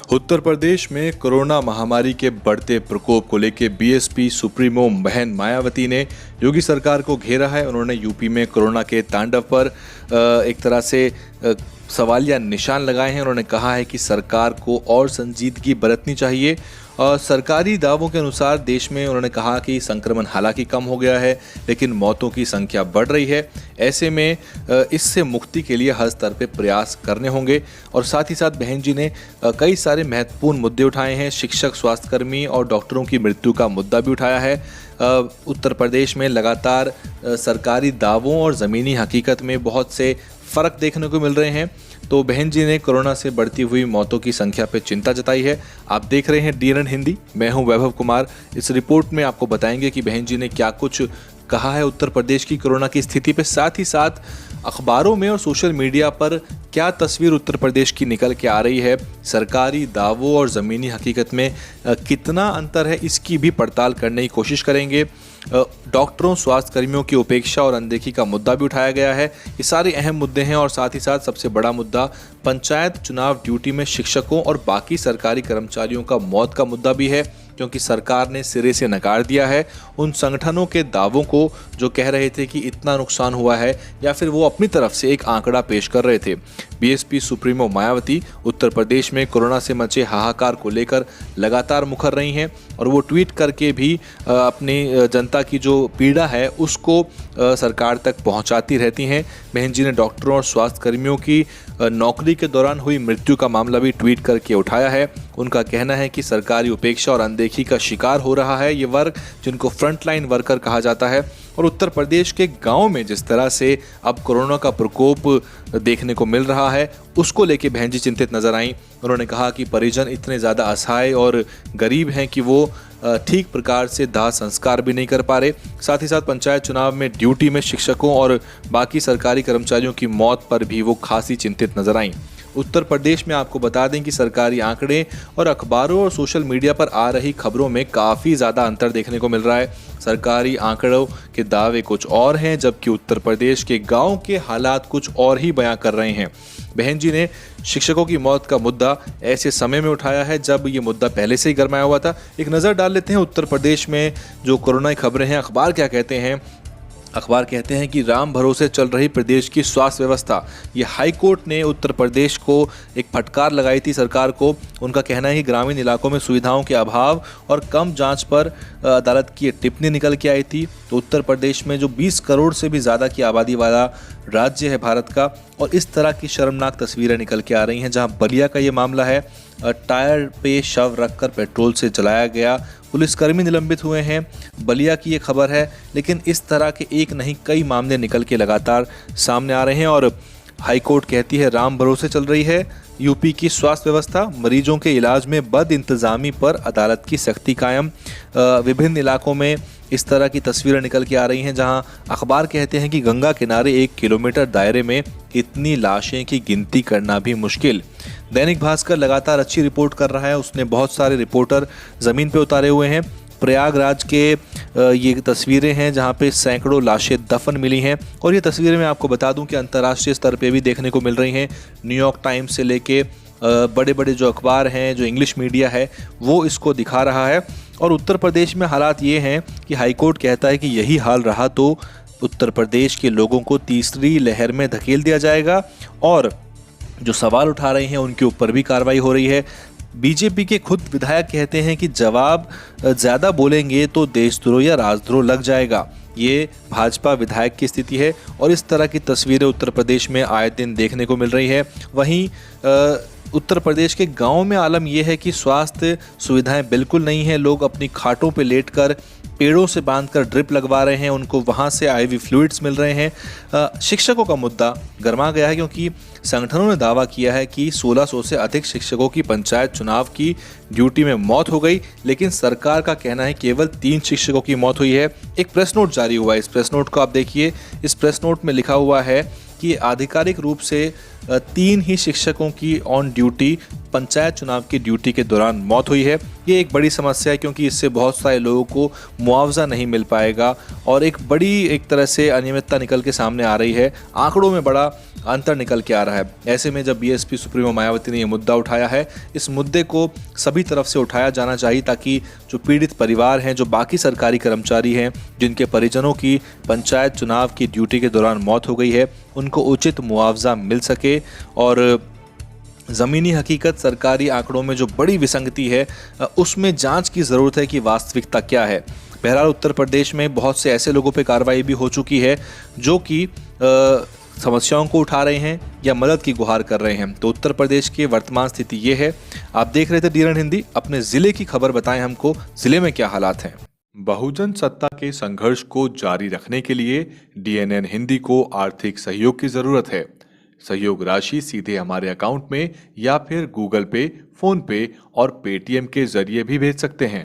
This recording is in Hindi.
उत्तर प्रदेश में कोरोना महामारी के बढ़ते प्रकोप को लेकर बीएसपी सुप्रीमो बहन मायावती ने योगी सरकार को घेरा है। उन्होंने यूपी में कोरोना के तांडव पर एक तरह से सवालिया निशान लगाए हैं। उन्होंने कहा है कि सरकार को और संजीदगी बरतनी चाहिए। सरकारी दावों के अनुसार देश में उन्होंने कहा कि संक्रमण हालांकि कम हो गया है, लेकिन मौतों की संख्या बढ़ रही है। ऐसे में इससे मुक्ति के लिए हर स्तर पे प्रयास करने होंगे। और साथ ही साथ बहन जी ने कई सारे महत्वपूर्ण मुद्दे उठाए हैं। शिक्षक, स्वास्थ्यकर्मी और डॉक्टरों की मृत्यु का मुद्दा भी उठाया है। उत्तर प्रदेश में लगातार सरकारी दावों और ज़मीनी हकीकत में बहुत से फ़र्क देखने को मिल रहे हैं। तो बहन जी ने कोरोना से बढ़ती हुई मौतों की संख्या पर चिंता जताई है। आप देख रहे हैं DNN हिंदी, मैं हूं वैभव कुमार। इस रिपोर्ट में आपको बताएंगे कि बहन जी ने क्या कुछ कहा है उत्तर प्रदेश की कोरोना की स्थिति पे। साथ ही साथ अखबारों में और सोशल मीडिया पर क्या तस्वीर उत्तर प्रदेश की निकल के आ रही है, सरकारी दावों और ज़मीनी हकीकत में कितना अंतर है, इसकी भी पड़ताल करने की कोशिश करेंगे। डॉक्टरों, स्वास्थ्यकर्मियों की उपेक्षा और अनदेखी का मुद्दा भी उठाया गया है। ये सारे अहम मुद्दे हैं। और साथ ही साथ सबसे बड़ा मुद्दा पंचायत चुनाव ड्यूटी में शिक्षकों और बाकी सरकारी कर्मचारियों का मौत का मुद्दा भी है, क्योंकि सरकार ने सिरे से नकार दिया है उन संगठनों के दावों को जो कह रहे थे कि इतना नुकसान हुआ है, या फिर वो अपनी तरफ से एक आंकड़ा पेश कर रहे थे। बीएसपी सुप्रीमो मायावती उत्तर प्रदेश में कोरोना से मचे हाहाकार को लेकर लगातार मुखर रही हैं और वो ट्वीट करके भी अपनी जनता की जो पीड़ा है उसको सरकार तक पहुंचाती रहती हैं। बहन जी ने डॉक्टरों और स्वास्थ्यकर्मियों की नौकरी के दौरान हुई मृत्यु का मामला भी ट्वीट करके उठाया है। उनका कहना है कि सरकारी उपेक्षा और अनदेखी का शिकार हो रहा है ये वर्ग, जिनको फ्रंटलाइन वर्कर कहा जाता है। और उत्तर प्रदेश के गांव में जिस तरह से अब कोरोना का प्रकोप देखने को मिल रहा है, उसको लेके बहन जी चिंतित नजर आईं। उन्होंने कहा कि परिजन इतने ज़्यादा असहाय और गरीब हैं कि वो ठीक प्रकार से दाह संस्कार भी नहीं कर पा रहे। साथ ही साथ पंचायत चुनाव में ड्यूटी में शिक्षकों और बाकी सरकारी कर्मचारियों की मौत पर भी वो खासी चिंतित नजर आईं। उत्तर प्रदेश में आपको बता दें कि सरकारी आंकड़े और अखबारों और सोशल मीडिया पर आ रही खबरों में काफ़ी ज़्यादा अंतर देखने को मिल रहा है। सरकारी आंकड़ों के दावे कुछ और हैं, जबकि उत्तर प्रदेश के गांव के हालात कुछ और ही बयां कर रहे हैं। बहन जी ने शिक्षकों की मौत का मुद्दा ऐसे समय में उठाया है जब ये मुद्दा पहले से ही गरमाया हुआ था। एक नज़र डाल लेते हैं उत्तर प्रदेश में जो कोरोना की खबरें हैं, अखबार क्या कहते हैं। अखबार कहते हैं कि राम भरोसे चल रही प्रदेश की स्वास्थ्य व्यवस्था। ये हाई कोर्ट ने उत्तर प्रदेश को एक फटकार लगाई थी सरकार को। उनका कहना है कि ग्रामीण इलाकों में सुविधाओं के अभाव और कम जांच पर अदालत की टिप्पणी निकल के आई थी। तो उत्तर प्रदेश में जो 20 करोड़ से भी ज़्यादा की आबादी वाला राज्य है भारत का, और इस तरह की शर्मनाक तस्वीरें निकल के आ रही हैं। जहाँ बलिया का ये मामला है, टायर पे शव रखकर पेट्रोल से जलाया गया, पुलिसकर्मी निलंबित हुए हैं। बलिया की ये खबर है, लेकिन इस तरह के एक नहीं कई मामले निकल के लगातार सामने आ रहे हैं। और हाईकोर्ट कहती है राम भरोसे चल रही है यूपी की स्वास्थ्य व्यवस्था, मरीजों के इलाज में बद इंतजामी पर अदालत की सख्ती कायम। विभिन्न इलाकों में इस तरह की तस्वीरें निकल के आ रही हैं, जहां अखबार कहते हैं कि गंगा किनारे 1 किलोमीटर दायरे में इतनी लाशें की गिनती करना भी मुश्किल। दैनिक भास्कर लगातार अच्छी रिपोर्ट कर रहा है। उसने बहुत सारे रिपोर्टर ज़मीन पे उतारे हुए हैं। प्रयागराज के ये तस्वीरें हैं जहां पे सैकड़ों लाशें दफन मिली हैं। और ये तस्वीरें मैं आपको बता दूं कि अंतर्राष्ट्रीय स्तर पे भी देखने को मिल रही हैं। न्यूयॉर्क टाइम्स से लेके बड़े बड़े जो अखबार हैं, जो इंग्लिश मीडिया है, वो इसको दिखा रहा है। और उत्तर प्रदेश में हालात ये हैं कि हाईकोर्ट कहता है कि यही हाल रहा तो उत्तर प्रदेश के लोगों को तीसरी लहर में धकेल दिया जाएगा, और जो सवाल उठा रहे हैं उनके ऊपर भी कार्रवाई हो रही है। बीजेपी के खुद विधायक कहते हैं कि जवाब ज़्यादा बोलेंगे तो देशद्रोह या राजद्रोह लग जाएगा। ये भाजपा विधायक की स्थिति है और इस तरह की तस्वीरें उत्तर प्रदेश में आए दिन देखने को मिल रही है। वहीं उत्तर प्रदेश के गांव में आलम यह है कि स्वास्थ्य सुविधाएं बिल्कुल नहीं है। लोग अपनी खाटों पे लेटकर पेड़ों से बांधकर ड्रिप लगवा रहे हैं, उनको वहां से IV फ्लूइड्स मिल रहे हैं। शिक्षकों का मुद्दा गर्मा गया है, क्योंकि संगठनों ने दावा किया है कि 1600 से अधिक शिक्षकों की पंचायत चुनाव की ड्यूटी में मौत हो गई, लेकिन सरकार का कहना है केवल 3 शिक्षकों की मौत हुई है। एक प्रेस नोट जारी हुआ है, इस प्रेस नोट को आप देखिए। इस प्रेस नोट में लिखा हुआ है कि आधिकारिक रूप से 3 ही शिक्षकों की ऑन ड्यूटी पंचायत चुनाव की ड्यूटी के दौरान मौत हुई है। ये एक बड़ी समस्या है क्योंकि इससे बहुत सारे लोगों को मुआवजा नहीं मिल पाएगा और एक बड़ी एक तरह से अनियमितता निकल के सामने आ रही है। आंकड़ों में बड़ा अंतर निकल के आ रहा है। ऐसे में जब बीएसपी सुप्रीमो मायावती ने ये मुद्दा उठाया है, इस मुद्दे को सभी तरफ से उठाया जाना चाहिए ताकि जो पीड़ित परिवार हैं, जो बाकी सरकारी कर्मचारी हैं, जिनके परिजनों की पंचायत चुनाव की ड्यूटी के दौरान मौत हो गई है, उनको उचित मुआवजा मिल सके। और ज़मीनी हकीकत, सरकारी आंकड़ों में जो बड़ी विसंगति है उसमें जांच की ज़रूरत है कि वास्तविकता क्या है। बहरहाल उत्तर प्रदेश में बहुत से ऐसे लोगों पे कार्रवाई भी हो चुकी है जो कि समस्याओं को उठा रहे हैं या मदद की गुहार कर रहे हैं। तो उत्तर प्रदेश की वर्तमान स्थिति ये है। आप देख रहे थे डीएनएन हिंदी। अपने ज़िले की खबर बताएं हमको, ज़िले में क्या हालात हैं। बहुजन सत्ता के संघर्ष को जारी रखने के लिए डीएनएन हिंदी को आर्थिक सहयोग की ज़रूरत है। सहयोग राशि सीधे हमारे अकाउंट में या फिर गूगल पे, फोन पे और पेटीएम के जरिए भी भेज सकते हैं।